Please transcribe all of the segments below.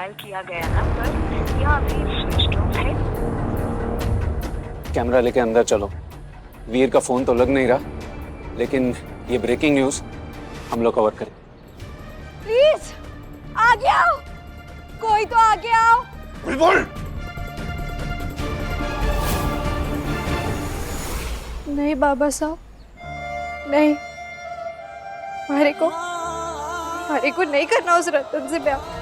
Dial किया गया number या अभी स्विच ऑफ है। कैमरा लेके अंदर चलो। वीर का फोन तो लग नहीं रहा, लेकिन ये ब्रेकिंग न्यूज हम लोग कवर करें। प्लीज आगे आओ, कोई तो आगे आओ। बुलबुल, नहीं बाबा साहब, नहीं, हमारे को नहीं करना उस रतन से ब्याह।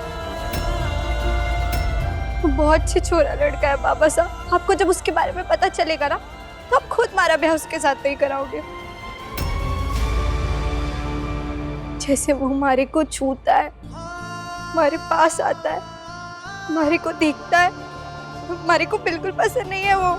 वो बहुत छिछोरा लड़का है बाबा साहब। आपको जब उसके बारे में पता चलेगा ना, तो आप खुद हमारा ब्याह उसके साथ नहीं कराओगे। जैसे वो हमारे को छूता है, हमारे पास आता है, हमारे को देखता है, हमारे को बिल्कुल पसंद नहीं है वो।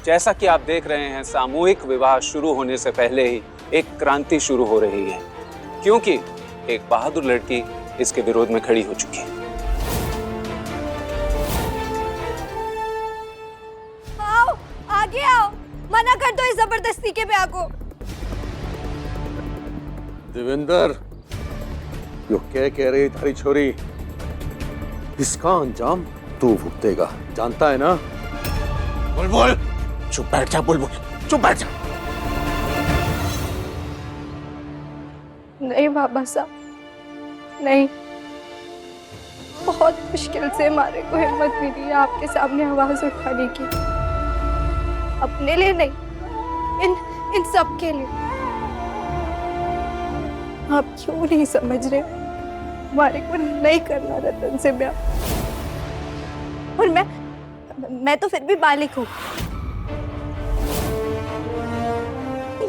जैसा कि आप देख रहे हैं, सामूहिक विवाह शुरू होने से पहले ही एक क्रांति शुरू हो रही है, क्योंकि एक बहादुर लड़की इसके विरोध में खड़ी हो चुकी है। आओ, आगे आओ, मना कर दो इस जबरदस्ती के ब्याह को। देवेंद्र, यो क्या कह रही थारी छोरी? इसका अंजाम तू भुगतेगा, जानता है ना? बुलबुल, चुप बैठ जा। बुलबुल, चुप बैठ जा। नहीं बाबा साहब, नहीं। बहुत मुश्किल से हमारे को हिम्मत मिली है आपके सामने आवाज उठाने की। अपने लिए नहीं, इन सब के लिए। आप क्यों नहीं समझ रहे? हमारे को नहीं करना रतन से ब्याह। और मैं तो फिर भी बालिक हूँ।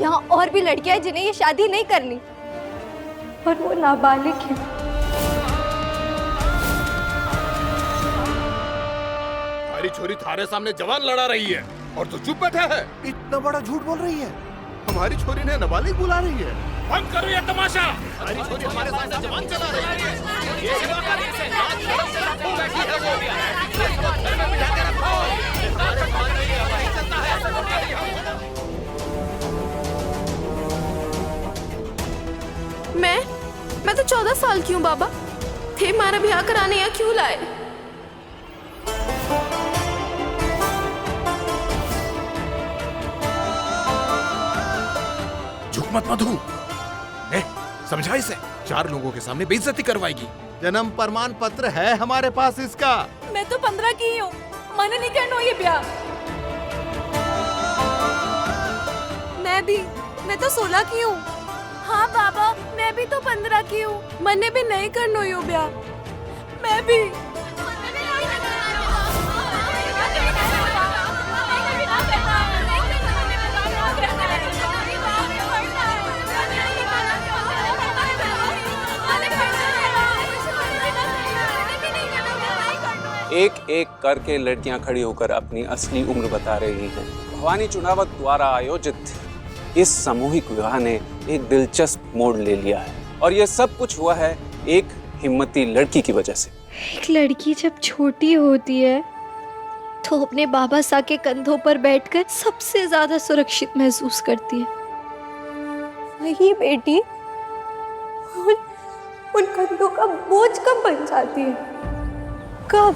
यहाँ और भी लड़कियां हैं जिन्हें ये शादी नहीं करनी, और वो नाबालिग है। हमारी छोरी थारे सामने जवान लड़ा रही है और तू चुप बैठा है। इतना बड़ा झूठ बोल रही है। हमारी छोरी ने नाबालिग बुला रही है। बंद करो ये तमाशा। हमारी छोरी हमारे सामने जवान चला रही है। ये सिवा कर इसे लाज शर्म से रखो बैठी है वो भी है। घर में बिठा के रखो। हमारे मान रही है, हमारी चलता है ऐसा करने के लिए। मैं तो 14 साल की हूँ बाबा। थे हमारा ब्याह कराने यहाँ क्यों लाए? झुक मत मधु। समझा इसे, 4 लोगों के सामने बेइज्जती करवाएगी। जन्म प्रमाण पत्र है हमारे पास इसका। मैं तो 15 की हूँ, मैंने नहीं करना ये ब्याह। मैं तो 16 की हूँ। हाँ बाबा, मैं भी तो 15 की हूँ। मैंने भी नहीं करना यो ब्याह। मैं भी। एक एक करके लड़कियां खड़ी होकर अपनी असली उम्र बता रही हैं। भवानी चुनावत द्वारा आयोजित इस सामूहिक विवाह ने एक दिलचस्प मोड़ ले लिया है, और यह सब कुछ हुआ है एक हिम्मती लड़की की वजह से। एक लड़की जब छोटी होती है तो अपने बाबा सा के कंधों पर बैठकर सबसे ज्यादा सुरक्षित महसूस करती है। वही बेटी उन कंधों का बोझ कब बन जाती है? कब?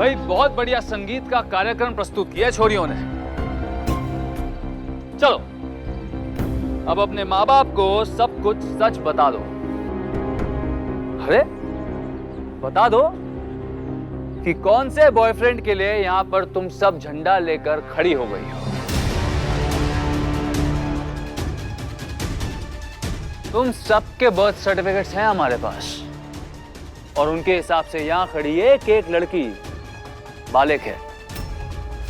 भाई बहुत बढ़िया संगीत का कार्यक्रम प्रस्तुत किया छोरियों ने। चलो अब अपने माँ बाप को सब कुछ सच बता दो। अरे बता दो कि कौन से बॉयफ्रेंड के लिए यहां पर तुम सब झंडा लेकर खड़ी हो गई हो। तुम सबके बर्थ सर्टिफिकेट्स हैं हमारे पास और उनके हिसाब से यहां खड़ी एक एक लड़की बालिग है।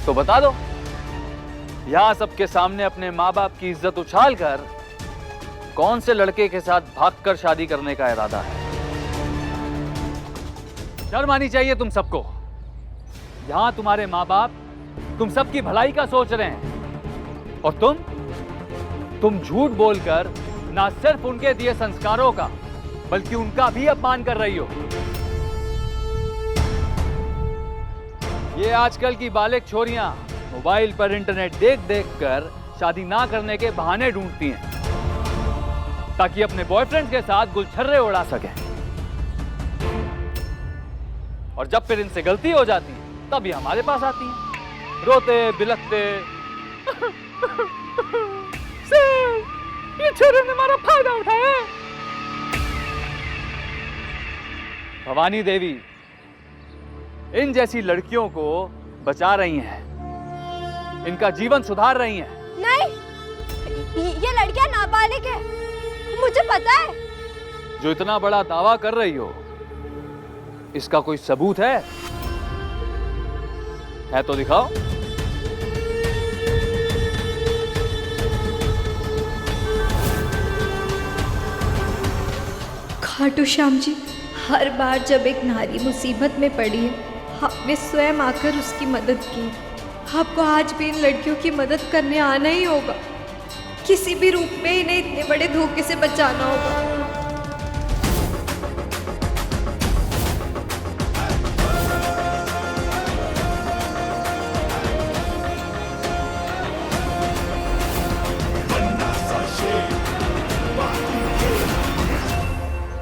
तो बता दो यहां सबके सामने अपने माँ बाप की इज्जत उछाल कर कौन से लड़के के साथ भागकर शादी करने का इरादा है। शर्म आनी चाहिए तुम सबको। यहां तुम्हारे माँ बाप तुम सबकी भलाई का सोच रहे हैं और तुम झूठ बोलकर ना सिर्फ उनके दिए संस्कारों का बल्कि उनका भी अपमान कर रही हो। ये आजकल की बालिग छोरियां मोबाइल पर इंटरनेट देख देख कर शादी ना करने के बहाने ढूंढती हैं ताकि अपने बॉयफ्रेंड के साथ गुलछर्रे उड़ा सकें और जब फिर इनसे गलती हो जाती है तब ये हमारे पास आती हैं रोते बिलखते। ये छोरे ने हमारा फायदा उठाया। भवानी देवी इन जैसी लड़कियों को बचा रही हैं, इनका जीवन सुधार रही हैं। नहीं, ये लड़कियां नाबालिग है, मुझे पता है। जो इतना बड़ा दावा कर रही हो इसका कोई सबूत है तो दिखाओ। खाटू श्याम जी, हर बार जब एक नारी मुसीबत में पड़ी है आपने स्वयं आकर उसकी मदद की। आपको आज भी इन लड़कियों की मदद करने आना ही होगा। किसी भी रूप में इन्हें इतने बड़े धोखे से बचाना होगा।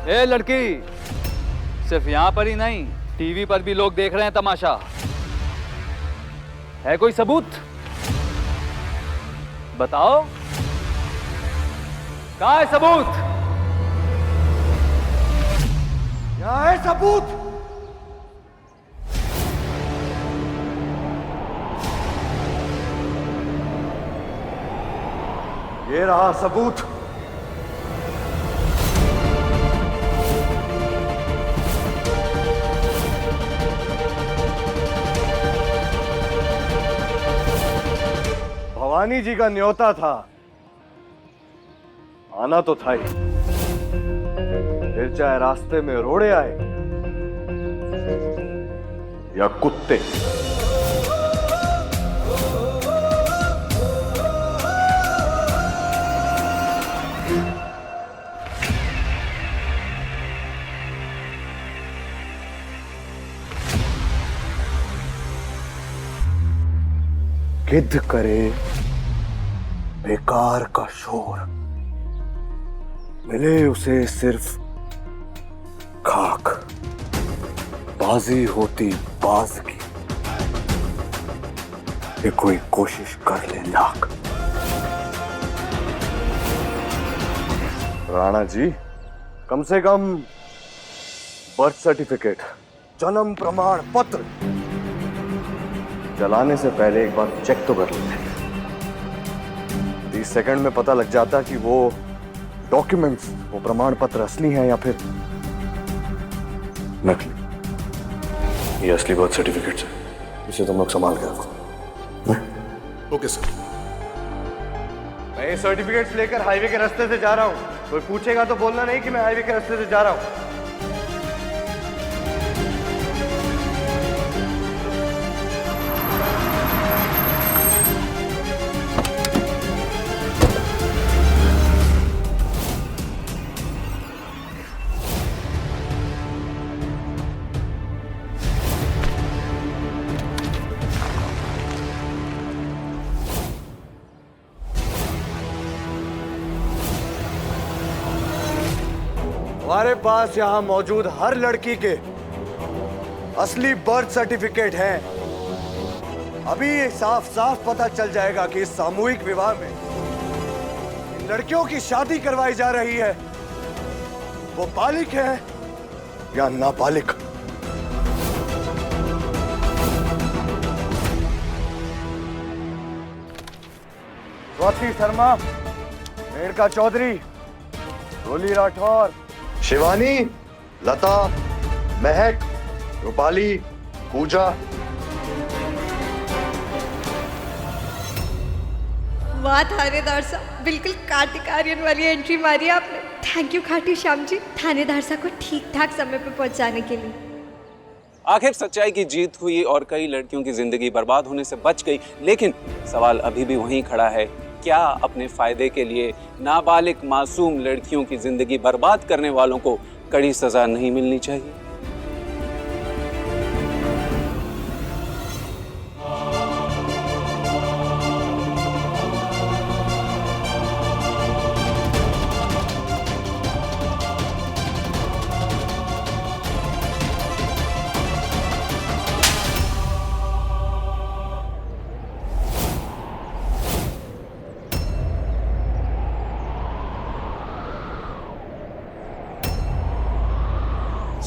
ए लड़की, सिर्फ यहां पर ही नहीं टीवी पर भी लोग देख रहे हैं तमाशा। है कोई सबूत? बताओ कहाँ है सबूत? क्या है सबूत? ये रहा सबूत। भवानी जी का न्योता था, आना तो था ही। फिर चाहे रास्ते में रोड़े आए या कुत्ते। गिद्ध करे बेकार का शोर, मिले उसे सिर्फ खाक। बाजी होती बाज की, ये कोई कोशिश कर ले लाख। राणा जी, कम से कम बर्थ सर्टिफिकेट, जन्म प्रमाण पत्र जलाने से पहले एक बार चेक तो कर लेते। 30 सेकंड में पता लग जाता कि वो डॉक्यूमेंट्स, वो प्रमाण पत्र असली हैं या फिर नकली। ये असली बर्थ सर्टिफिकेट्स है, इसे तुम लोग संभाल के रखो। Okay sir. मैं ये सर्टिफिकेट्स लेकर हाईवे के रास्ते से जा रहा हूँ। कोई पूछेगा तो बोलना नहीं कि मैं हाईवे के रास्ते से जा रहा हूँ। हमारे पास यहाँ मौजूद हर लड़की के असली बर्थ सर्टिफिकेट है। अभी ये साफ साफ पता चल जाएगा कि इस सामूहिक विवाह में इन लड़कियों की शादी करवाई जा रही है, वो बालिग है या नाबालिग। स्वाति शर्मा, मेनका चौधरी, डोली राठौर, शिवानी, लता, महक, रूपाली, पूजा। वाह थानेदार साहब, बिल्कुल कार्तिकार्यन वाली एंट्री मारी आपने। थैंक यू खाटू श्याम जी, थानेदार साहब को ठीक ठाक समय पर पहुंचाने के लिए। आखिर सच्चाई की जीत हुई और कई लड़कियों की जिंदगी बर्बाद होने से बच गई, लेकिन सवाल अभी भी वहीं खड़ा है, क्या अपने फायदे के लिए नाबालिग मासूम लड़कियों की जिंदगी बर्बाद करने वालों को कड़ी सजा नहीं मिलनी चाहिए?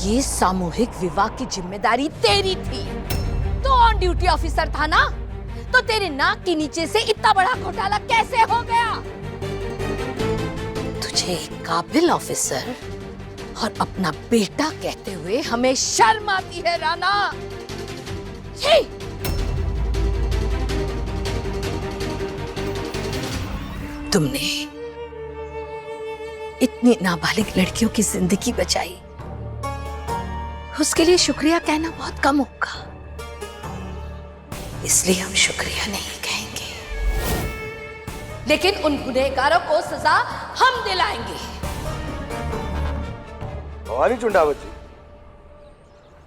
ये सामूहिक विवाह की जिम्मेदारी तेरी थी। तो ऑन ड्यूटी ऑफिसर था ना, तो तेरे नाक के नीचे से इतना बड़ा घोटाला कैसे हो गया? तुझे एक काबिल ऑफिसर और अपना बेटा कहते हुए हमें शर्म आती है राणा। छी! तुमने इतनी नाबालिग लड़कियों की जिंदगी बचाई, उसके लिए शुक्रिया कहना बहुत कम होगा, इसलिए हम शुक्रिया नहीं कहेंगे, लेकिन उन गुनहगारों को सजा हम दिलाएंगे। भवानी चुंडावत जी,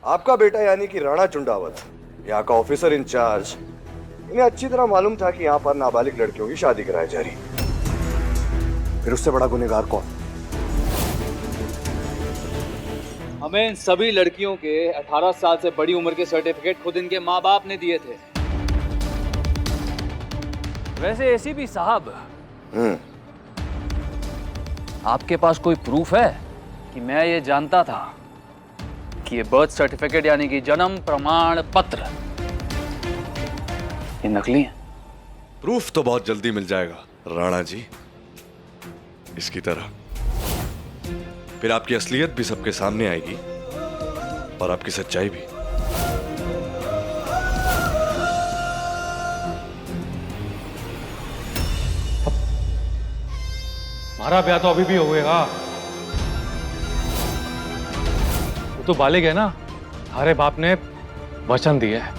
आपका बेटा यानी कि राणा चुंडावत, यहाँ का ऑफिसर इंचार्ज, इन्हें अच्छी तरह मालूम था कि यहाँ पर नाबालिग लड़कियों की शादी कराई जा रही, फिर उससे बड़ा गुनहगार कौन? हमें इन सभी लड़कियों के 18 साल से बड़ी उम्र के सर्टिफिकेट खुद इनके माँ बाप ने दिए थे। वैसे एसीपी साहब, आपके पास कोई प्रूफ है कि मैं ये जानता था कि ये बर्थ सर्टिफिकेट यानी कि जन्म प्रमाण पत्र ये नकली है? प्रूफ तो बहुत जल्दी मिल जाएगा राणा जी, इसकी तरह फिर आपकी असलियत भी सबके सामने आएगी और आपकी सच्चाई भी। हमारा ब्याह तो अभी भी हो गएगा। वो तो बालिग है ना, हमारे बाप ने वचन दिया है।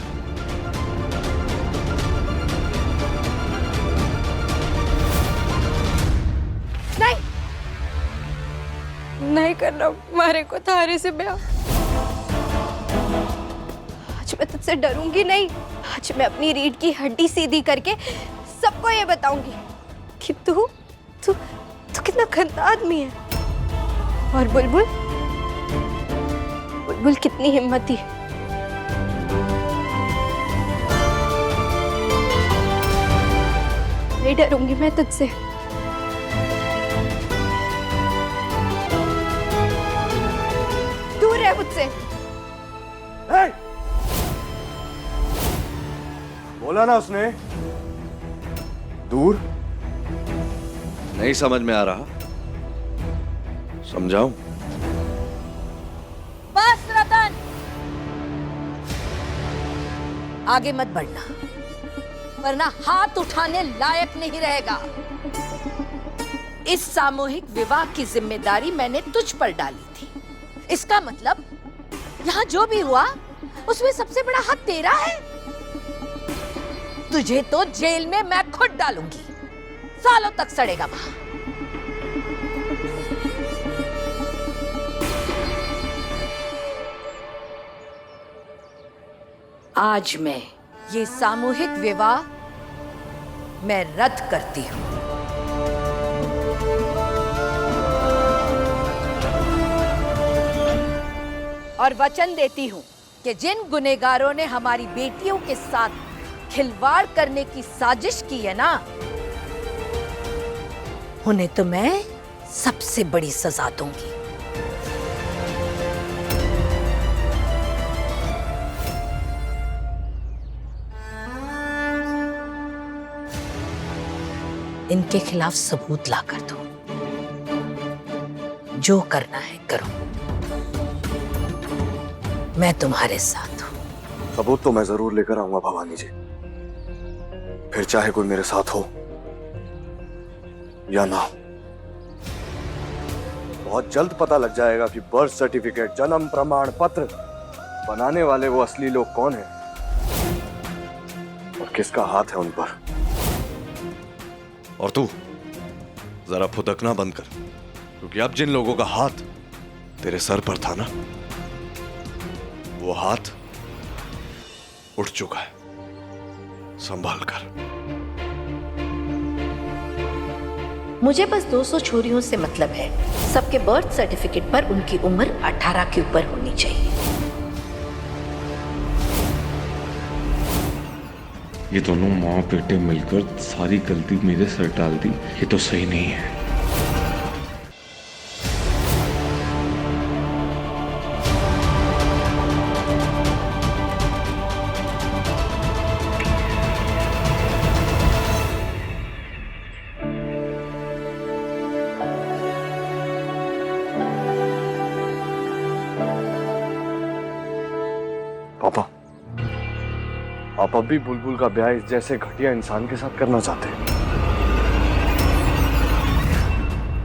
नहीं करना मारे को थारे से ब्याह। आज मैं तुझसे डरूंगी नहीं, आज मैं अपनी रीढ़ की हड्डी सीधी करके सबको ये बताऊंगी कि तू तू तू कितना गंदा आदमी है। और बुलबुल बुलबुल कितनी हिम्मती है। नहीं डरूंगी मैं तुझसे। दूर है मुझसे। बोला ना उसने, दूर। नहीं समझ में आ रहा, समझाऊं? बस रतन, आगे मत बढ़ना, वरना हाथ उठाने लायक नहीं रहेगा। इस सामूहिक विवाह की जिम्मेदारी मैंने तुझ पर डाली थी। इसका मतलब यहाँ जो भी हुआ उसमें सबसे बड़ा हाथ तेरा है। तुझे तो जेल में मैं खुद डालूंगी, सालों तक सड़ेगा वहां। आज मैं ये सामूहिक विवाह मैं रद्द करती हूं। और वचन देती हूं कि जिन गुनहगारों ने हमारी बेटियों के साथ खिलवाड़ करने की साजिश की है ना, उन्हें तो मैं सबसे बड़ी सजा दूंगी। इनके खिलाफ सबूत लाकर दो। जो करना है करो, मैं तुम्हारे साथ हूं। सबूत तो मैं जरूर लेकर आऊंगा भवानी जी, फिर चाहे कोई मेरे साथ हो या ना हो। बहुत जल्द पता लग जाएगा कि बर्थ सर्टिफिकेट, जन्म प्रमाण पत्र बनाने वाले वो असली लोग कौन हैं और किसका हाथ है उन पर। और तू जरा फुदकना बंद कर, क्योंकि अब जिन लोगों का हाथ तेरे सर पर था ना, वो हाथ उठ चुका है। संभाल कर। मुझे बस 200 छोरियों से मतलब है। सबके बर्थ सर्टिफिकेट पर उनकी उम्र 18 के ऊपर होनी चाहिए। ये दोनों माँ बेटे मिलकर सारी गलती मेरे सर डाल दी। ये तो सही नहीं है। पापा, आप अब भी बुलबुल का ब्याह इस जैसे घटिया इंसान के साथ करना चाहते हैं?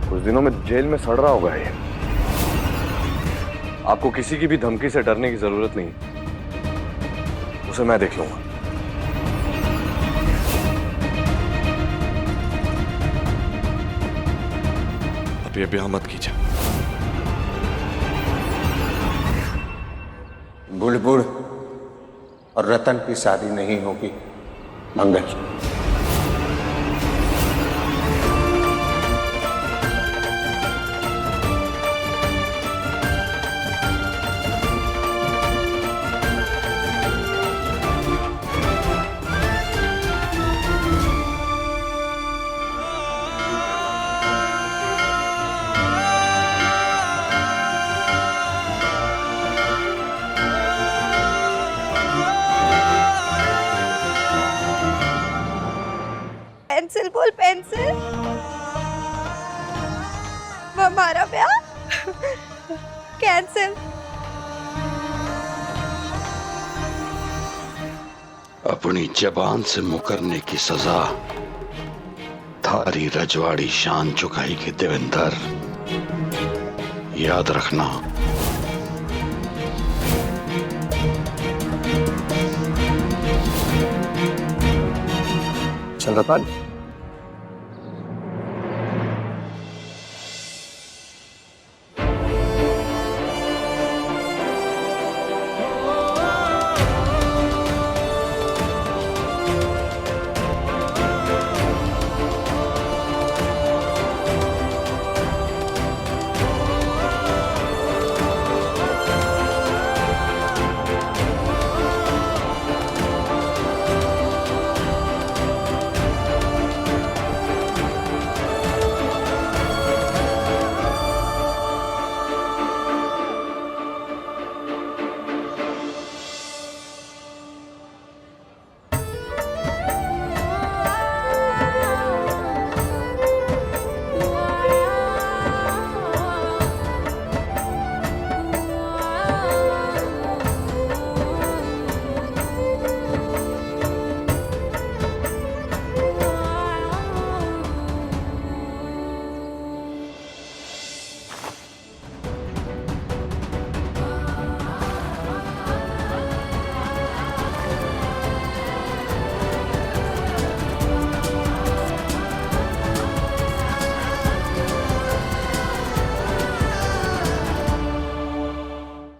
कुछ दिनों में जेल में सड़ रहा होगा ये। आपको किसी की भी धमकी से डरने की जरूरत नहीं, उसे मैं देख लूंगा। अब ये ब्याह मत कीजिए। बुलबुल और रतन की शादी नहीं होगी मंगल। पेंसिल बोल, पेंसिल। वो हमारा ब्याह कैंसिल। अपनी जबान से मुकरने की सजा थारी रजवाड़ी शान चुकाएगी देवेंद्र, याद रखना। चल रतन,